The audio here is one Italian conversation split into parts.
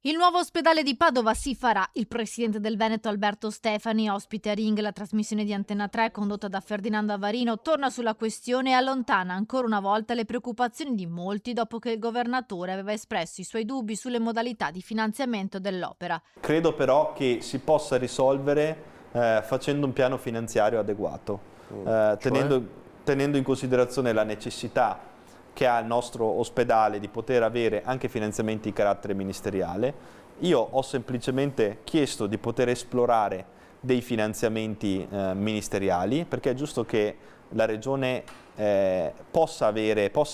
Il nuovo ospedale di Padova si farà. Il presidente del Veneto Alberto Stefani, ospite a Ring, la trasmissione di Antena 3 condotta da Ferdinando Avarino, torna sulla questione e allontana ancora una volta le preoccupazioni di molti dopo che il governatore aveva espresso i suoi dubbi sulle modalità di finanziamento dell'opera. Credo però che si possa risolvere facendo un piano finanziario adeguato, tenendo in considerazione la necessità che ha il nostro ospedale di poter avere anche finanziamenti di carattere ministeriale. Io ho semplicemente chiesto di poter esplorare dei finanziamenti ministeriali, perché è giusto che la Regione possa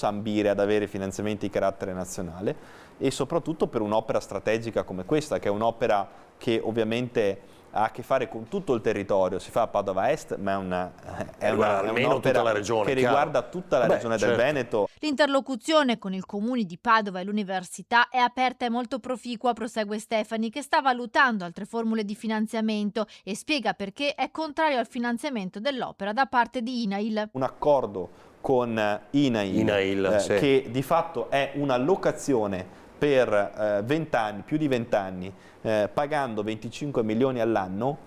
ambire ad avere finanziamenti di carattere nazionale, e soprattutto per un'opera strategica come questa, che è un'opera che ovviamente ha a che fare con tutto il territorio. Si fa a Padova Est, ma è un'opera che riguarda tutta la regione del Veneto. L'interlocuzione con i comuni di Padova e l'università è aperta e molto proficua, prosegue Stefani, che sta valutando altre formule di finanziamento e spiega perché è contrario al finanziamento dell'opera da parte di INAIL. Un accordo con INAIL che di fatto è una locazione per 20 anni, più di 20 anni, pagando 25 milioni all'anno,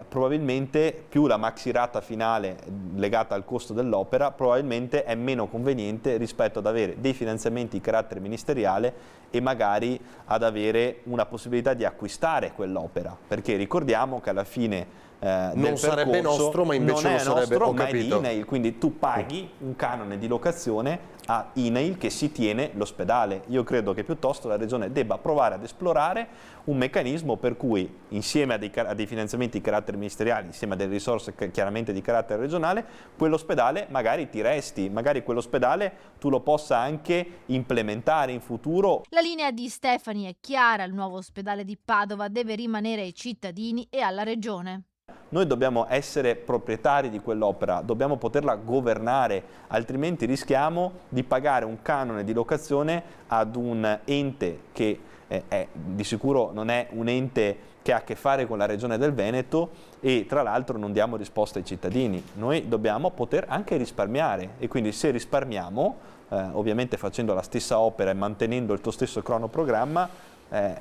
probabilmente più la maxirata finale legata al costo dell'opera, probabilmente è meno conveniente rispetto ad avere dei finanziamenti di carattere ministeriale e magari ad avere una possibilità di acquistare quell'opera, perché ricordiamo che alla fine non sarebbe nostro, ma invece non è lo sarebbe, nostro, ma è di INAIL, quindi tu paghi un canone di locazione a INAIL che si tiene l'ospedale. Io credo che piuttosto la Regione debba provare ad esplorare un meccanismo per cui, insieme a dei finanziamenti di carattere ministeriale, insieme a delle risorse chiaramente di carattere regionale, quell'ospedale magari ti resti, magari quell'ospedale tu lo possa anche implementare in futuro. La linea di Stefani è chiara: il nuovo ospedale di Padova deve rimanere ai cittadini e alla Regione. Noi dobbiamo essere proprietari di quell'opera, dobbiamo poterla governare, altrimenti rischiamo di pagare un canone di locazione ad un ente che di sicuro non è un ente che ha a che fare con la Regione del Veneto, e tra l'altro non diamo risposta ai cittadini. Noi dobbiamo poter anche risparmiare, e quindi se risparmiamo, ovviamente facendo la stessa opera e mantenendo il tuo stesso cronoprogramma,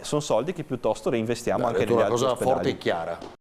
sono soldi che piuttosto reinvestiamo anche negli altri ospedali. Una cosa forte e chiara.